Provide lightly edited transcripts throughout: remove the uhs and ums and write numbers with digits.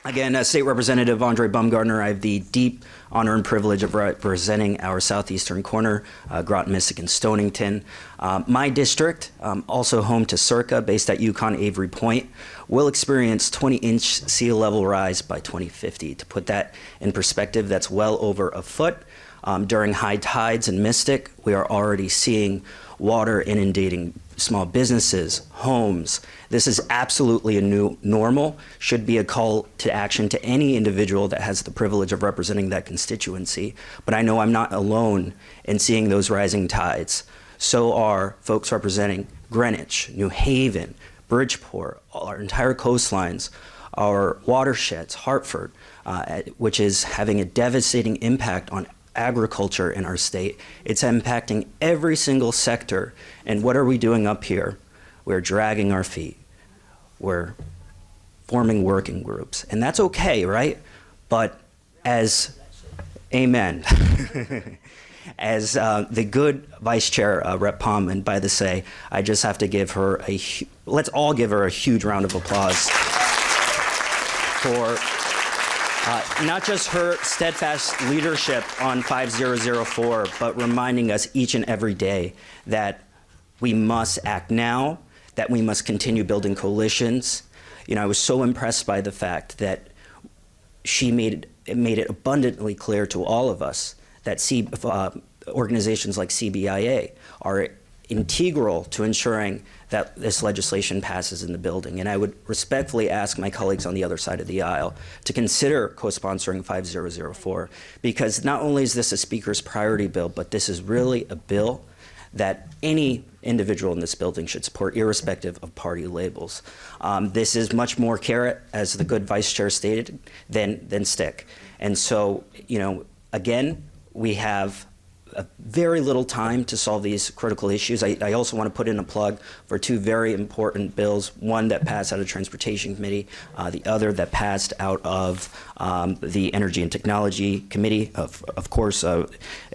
Again, as State Representative Aundré Bumgardner, I have the deep honor and privilege of representing our southeastern corner, Groton, Mystic, and Stonington. My district, also home to Circa, based at Yukon Avery Point, will experience 20-inch sea level rise by 2050. To put that in perspective, that's well over a foot. During high tides in Mystic, we are already seeing water inundating small businesses, homes. This is absolutely a new normal, should be a call to action to any individual that has the privilege of representing that constituency. But I know I'm not alone in seeing those rising tides. So are folks representing Greenwich, New Haven, Bridgeport, our entire coastlines, our watersheds, Hartford, which is having a devastating impact on agriculture in our state. It's impacting every single sector. And what are we doing up here? We're dragging our feet. We're forming working groups. And that's okay, right? But as, amen, as the good Vice Chair, Rep. Palm, and by the say, I just have to give her let's all give her a huge round of applause for not just her steadfast leadership on 5004, but reminding us each and every day that we must act now, that we must continue building coalitions. You know, I was so impressed by the fact that she made it abundantly clear to all of us that organizations like CBIA are integral to ensuring that this legislation passes in the building. And I would respectfully ask my colleagues on the other side of the aisle to consider co-sponsoring 5004, because not only is this a speaker's priority bill, but this is really a bill that any individual in this building should support, irrespective of party labels. This is much more carrot, as the good vice chair stated, than stick. And so, you know, again, we have very little time to solve these critical issues. I also want to put in a plug for two very important bills, one that passed out of Transportation Committee, the other that passed out of the Energy and Technology Committee, of course,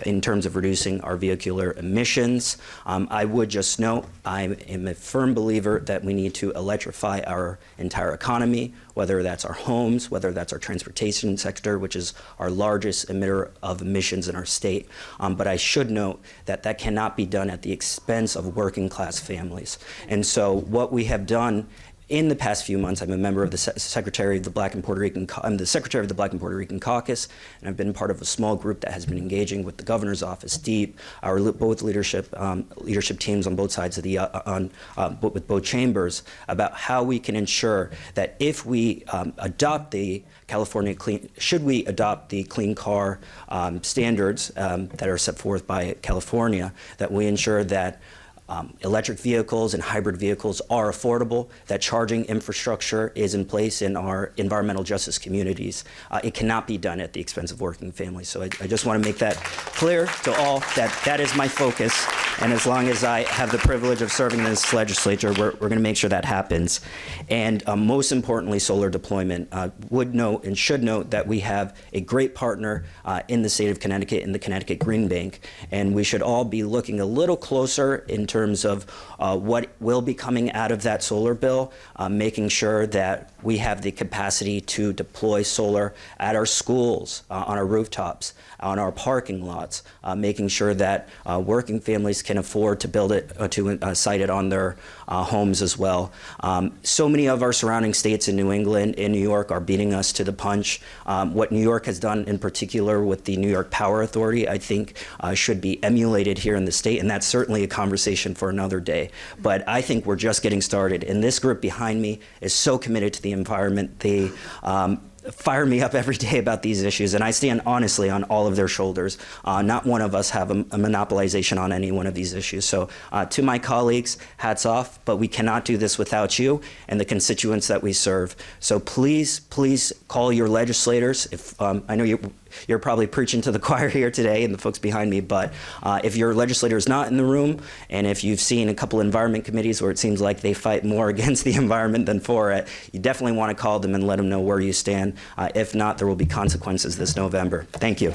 in terms of reducing our vehicular emissions. I would just note, I am a firm believer that we need to electrify our entire economy, whether that's our homes, whether that's our transportation sector, which is our largest emitter of emissions in our state. But I should note that that cannot be done at the expense of working class families. And so what we have done in the past few months, I'm a member of the Secretary of the Black and Puerto Rican, I'm the Secretary of the Black and Puerto Rican Caucus, and I've been part of a small group that has been engaging with the governor's office, deep, both leadership teams on both sides of the, with both chambers, about how we can ensure that if we adopt the should we adopt the clean car standards that are set forth by California, that we ensure that electric vehicles and hybrid vehicles are affordable, that charging infrastructure is in place in our environmental justice communities. It cannot be done at the expense of working families. So I just want to make that clear to all, that that is my focus. And as long as I have the privilege of serving in this legislature, we're going to make sure that happens. And most importantly, solar deployment. Would note and should note that we have a great partner in the state of Connecticut, in the Connecticut Green Bank. And we should all be looking a little closer in terms of what will be coming out of that solar bill, making sure that we have the capacity to deploy solar at our schools, on our rooftops, on our parking lots, making sure that working families can afford to build it, to site it on their homes as well. So many of our surrounding states in New England, in New York, are beating us to the punch. What New York has done in particular with the New York Power Authority, I think should be emulated here in the state, and that's certainly a conversation for another day. But I think we're just getting started, and this group behind me is so committed to the environment. They fire me up every day about these issues, and I stand honestly on all of their shoulders. Not one of us have a monopolization on any one of these issues. So to my colleagues, hats off, but we cannot do this without you and the constituents that we serve. So please, please call your legislators. If I know you're probably preaching to the choir here today and the folks behind me, but if your legislator is not in the room, and if you've seen a couple environment committees where it seems like they fight more against the environment than for it, you definitely want to call them and let them know where you stand. If not, there will be consequences this November. Thank you.